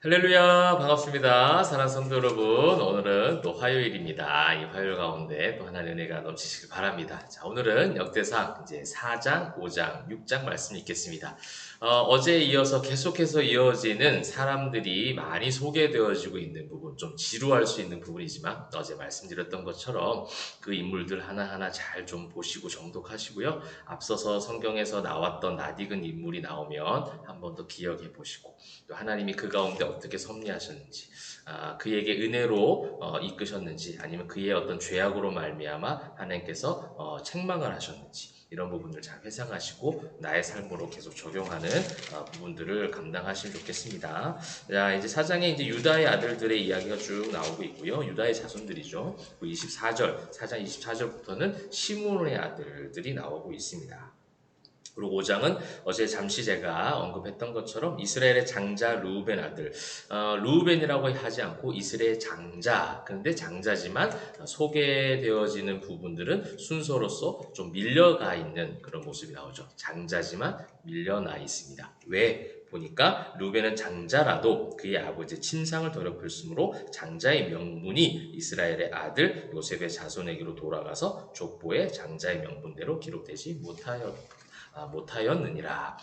할렐루야, 반갑습니다. 사랑하는 성도 여러분, 오늘은 또 화요일입니다. 이 화요일 가운데 또 하나님의 은혜가 넘치시길 바랍니다. 자, 오늘은 역대상 이제 4장, 5장, 6장 말씀 읽겠습니다. 어제에 이어서 계속해서 이어지는 사람들이 많이 소개되어지고 있는 부분, 좀 지루할 수 있는 부분이지만 어제 말씀드렸던 것처럼 그 인물들 하나하나 잘 좀 보시고 정독하시고요. 앞서서 성경에서 나왔던 낯익은 인물이 나오면 한 번 더 기억해 보시고 또 하나님이 그 가운데 어떻게 섭리하셨는지, 그에게 은혜로 이끄셨는지, 아니면 그의 어떤 죄악으로 말미암아 하나님께서 책망을 하셨는지, 이런 부분들 잘 회상하시고 나의 삶으로 계속 적용하는 부분들을 감당하시면 좋겠습니다. 자, 이제 사장에 이제 유다의 아들들의 이야기가 쭉 나오고 있고요. 유다의 자손들이죠. 24절, 사장 24절부터는 시므온의 아들들이 나오고 있습니다. 그리고 5장은 어제 잠시 제가 언급했던 것처럼 이스라엘의 장자 르우벤 아들, 르우벤이라고 하지 않고 이스라엘 장자, 그런데 장자지만 소개되어지는 부분들은 순서로서 좀 밀려가 있는 그런 모습이 나오죠. 장자지만 밀려나 있습니다. 왜? 보니까 르우벤은 장자라도 그의 아버지의 친상을 더럽혔으므로 장자의 명분이 이스라엘의 아들 요셉의 자손에게로 돌아가서 족보의 장자의 명분대로 기록되지 못하였느니라.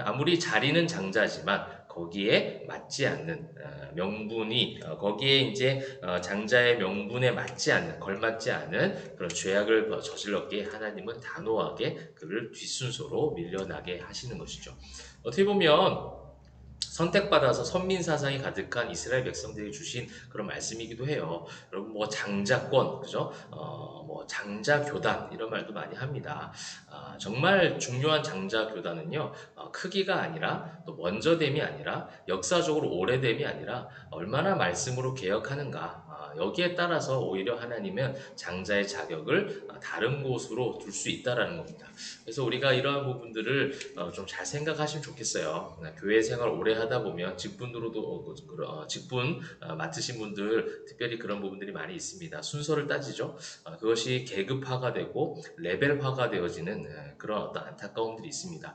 아무리 자리는 장자지만 거기에 맞지 않는 명분이 거기에 이제 장자의 명분에 맞지 않는 걸맞지 않은 그런 죄악을 저질렀기에 하나님은 단호하게 그를 뒷순서로 밀려나게 하시는 것이죠. 어떻게 보면 선택받아서 선민 사상이 가득한 이스라엘 백성들이 주신 그런 말씀이기도 해요. 여러분 뭐 장자권, 그죠? 뭐 장자 교단 이런 말도 많이 합니다. 정말 중요한 장자 교단은요, 크기가 아니라 또 먼저됨이 아니라 역사적으로 오래됨이 아니라 얼마나 말씀으로 개혁하는가. 여기에 따라서 오히려 하나님은 장자의 자격을 다른 곳으로 둘 수 있다라는 겁니다. 그래서 우리가 이러한 부분들을 좀 잘 생각하시면 좋겠어요. 교회 생활 오래 하다 보면 직분으로도 직분 맡으신 분들 특별히 그런 부분들이 많이 있습니다. 순서를 따지죠. 그것이 계급화가 되고 레벨화가 되어지는 그런 어떤 안타까움들이 있습니다.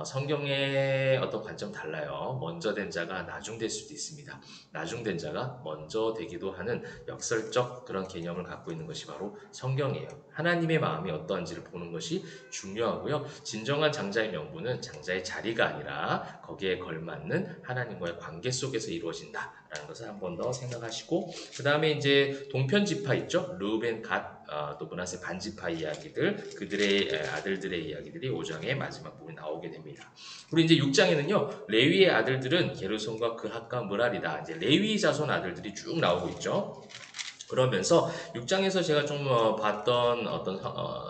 성경의 어떤 관점 달라요. 먼저 된 자가 나중될 수도 있습니다. 나중된 자가 먼저 되기도 하는 역설적 그런 개념을 갖고 있는 것이 바로 성경이에요. 하나님의 마음이 어떠한지를 보는 것이 중요하고요. 진정한 장자의 명분은 장자의 자리가 아니라 거기에 걸맞는 하나님과의 관계 속에서 이루어진다라는 것을 한 번 더 생각하시고, 그 다음에 이제 동편 지파 있죠. 르우벤, 갓, 또 므낫세 반지파 이야기들, 그들의 아들들의 이야기들이 5장의 마지막 부분에 나오게 됩니다. 그리고 이제 6장에는요, 레위의 아들들은 게르손과 그핫과 므랄이다. 이제 레위 자손 아들들이 쭉 나오고 있죠. 그러면서 6장에서 제가 좀 봤던 어떤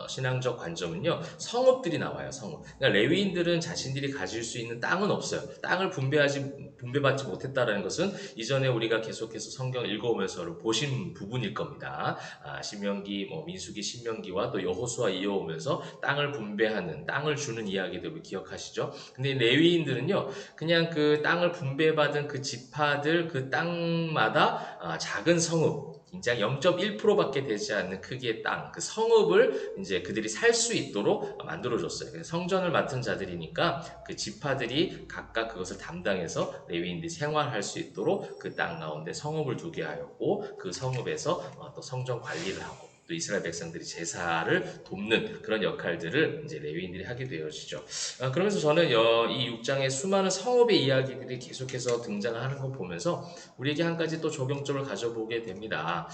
신앙적 관점은요, 성읍들이 나와요. 성읍. 그러니까 레위인들은 자신들이 가질 수 있는 땅은 없어요. 땅을 분배받지 못했다라는 것은 이전에 우리가 계속해서 성경 읽어오면서 보신 부분일 겁니다. 신명기, 민수기, 신명기와 또 여호수아 이어오면서 땅을 분배하는, 땅을 주는 이야기들을 기억하시죠? 근데 레위인들은요, 그냥 그 땅을 분배받은 그 지파들 그 땅마다 작은 성읍, 굉장히 0.1%밖에 되지 않는 크기의 땅, 그 성읍을 이제 그들이 살 수 있도록 만들어줬어요. 성전을 맡은 자들이니까 그 지파들이 각각 그것을 담당해서 레위인들이 생활할 수 있도록 그 땅 가운데 성읍을 두게 하였고, 그 성읍에서 또 성전 관리를 하고, 또 이스라엘 백성들이 제사를 돕는 그런 역할들을 이제 레위인들이 하게 되어지죠. 그러면서 저는 이 6장의 수많은 성읍의 이야기들이 계속해서 등장하는 걸 보면서 우리에게 한 가지 또 적용점을 가져보게 됩니다.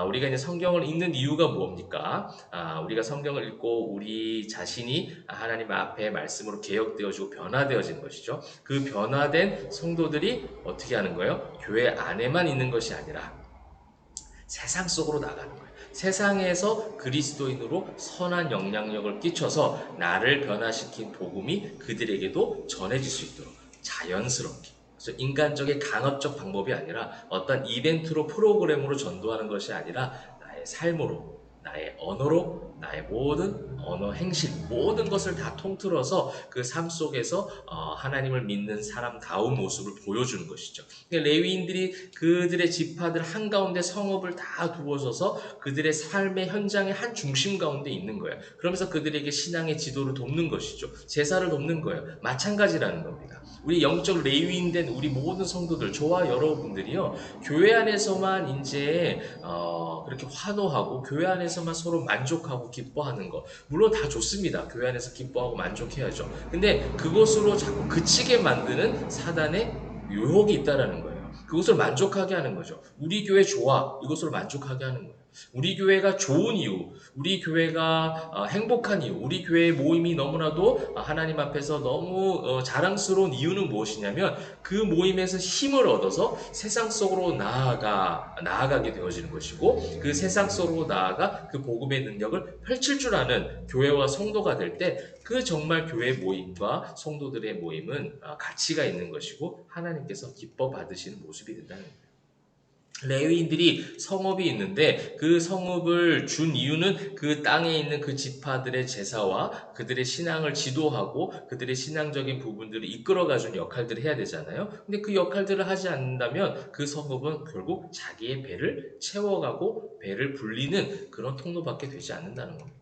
우리가 이제 성경을 읽는 이유가 뭡니까? 우리가 성경을 읽고 우리 자신이 하나님 앞에 말씀으로 개혁되어지고 변화되어진 것이죠. 그 변화된 성도들이 어떻게 하는 거예요? 교회 안에만 있는 것이 아니라 세상 속으로 나가는 거예요. 세상에서 그리스도인으로 선한 영향력을 끼쳐서 나를 변화시킨 복음이 그들에게도 전해질 수 있도록 자연스럽게. 그래서 인간적인 강압적 방법이 아니라 어떤 이벤트로 프로그램으로 전도하는 것이 아니라 나의 삶으로, 나의 언어로, 나의 나의 모든 언어, 행실, 모든 것을 다 통틀어서 그 삶 속에서 하나님을 믿는 사람다운 모습을 보여주는 것이죠. 그러니까 레위인들이 그들의 지파들 한가운데 성읍을 다 두어서서 그들의 삶의 현장의 한 중심 가운데 있는 거예요. 그러면서 그들에게 신앙의 지도를 돕는 것이죠. 제사를 돕는 거예요. 마찬가지라는 겁니다. 우리 영적 레위인 된 우리 모든 성도들, 저와 여러분들이요, 교회 안에서만 이제 그렇게 환호하고 교회 안에서만 서로 만족하고 기뻐하는 것, 물론 다 좋습니다. 교회 안에서 기뻐하고 만족해야죠. 근데 그것으로 자꾸 그치게 만드는 사단의 유혹이 있다라는 거예요. 그것을 만족하게 하는 거죠. 우리 교회 좋아, 이것으로 만족하게 하는 거예요. 우리 교회가 좋은 이유, 우리 교회가 행복한 이유, 우리 교회의 모임이 너무나도 하나님 앞에서 너무 자랑스러운 이유는 무엇이냐면 그 모임에서 힘을 얻어서 세상 속으로 나아가게 되어지는 것이고, 그 세상 속으로 나아가 그 복음의 능력을 펼칠 줄 아는 교회와 성도가 될 때 그 정말 교회 모임과 성도들의 모임은 가치가 있는 것이고 하나님께서 기뻐 받으시는 모습이 된다는 거예요. 레위인들이 성읍이 있는데 그 성읍을 준 이유는 그 땅에 있는 그 지파들의 제사와 그들의 신앙을 지도하고 그들의 신앙적인 부분들을 이끌어가준 역할들을 해야 되잖아요. 근데 그 역할들을 하지 않는다면 그 성읍은 결국 자기의 배를 채워가고 배를 불리는 그런 통로밖에 되지 않는다는 겁니다.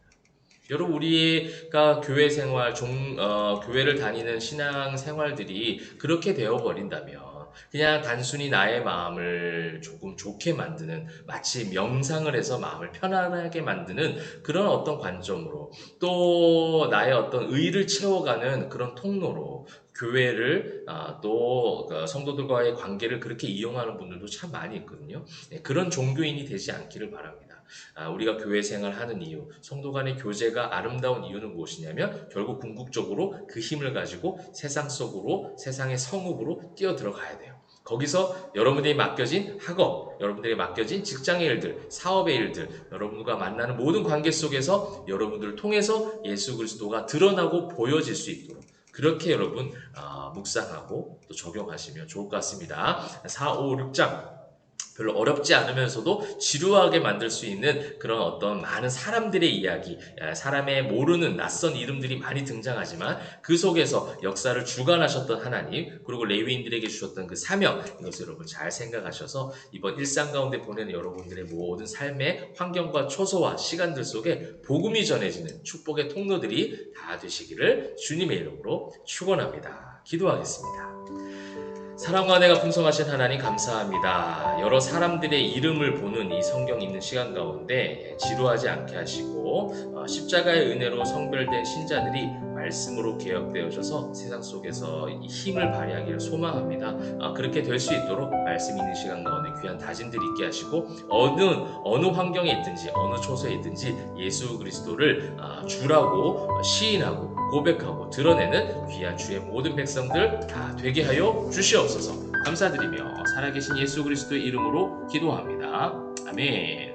여러분, 우리가 교회 생활, 교회를 다니는 신앙 생활들이 그렇게 되어버린다면 그냥 단순히 나의 마음을 조금 좋게 만드는, 마치 명상을 해서 마음을 편안하게 만드는 그런 어떤 관점으로, 또 나의 어떤 의를 채워가는 그런 통로로 교회를 또 성도들과의 관계를 그렇게 이용하는 분들도 참 많이 있거든요. 그런 종교인이 되지 않기를 바랍니다. 우리가 교회 생활하는 이유, 성도 간의 교제가 아름다운 이유는 무엇이냐면 결국 궁극적으로 그 힘을 가지고 세상 속으로, 세상의 성읍으로 뛰어들어가야 돼요. 거기서 여러분들이 맡겨진 학업, 여러분들이 맡겨진 직장의 일들, 사업의 일들, 여러분과 만나는 모든 관계 속에서 여러분들을 통해서 예수 그리스도가 드러나고 보여질 수 있도록 그렇게 여러분 묵상하고 또 적용하시면 좋을 것 같습니다. 4, 5, 6장 별로 어렵지 않으면서도 지루하게 만들 수 있는 그런 어떤 많은 사람들의 이야기, 사람의 모르는 낯선 이름들이 많이 등장하지만 그 속에서 역사를 주관하셨던 하나님, 그리고 레위인들에게 주셨던 그 사명, 이것을 여러분 잘 생각하셔서 이번 일상 가운데 보내는 여러분들의 모든 삶의 환경과 초소와 시간들 속에 복음이 전해지는 축복의 통로들이 다 되시기를 주님의 이름으로 축원합니다. 기도하겠습니다. 사랑과 은혜가 풍성하신 하나님 감사합니다. 여러 사람들의 이름을 보는 이 성경 읽는 시간 가운데 지루하지 않게 하시고 십자가의 은혜로 성별된 신자들이 말씀으로 개혁되어져서 세상 속에서 이 힘을 발휘하기를 소망합니다. 그렇게 될 수 있도록 말씀 있는 시간 가운데 귀한 다짐들이 있게 하시고 어느 환경에 있든지 어느 초소에 있든지 예수 그리스도를 주라고 시인하고 고백하고 드러내는 귀한 주의 모든 백성들 다 되게 하여 주시옵소서. 감사드리며 살아계신 예수 그리스도의 이름으로 기도합니다. 아멘.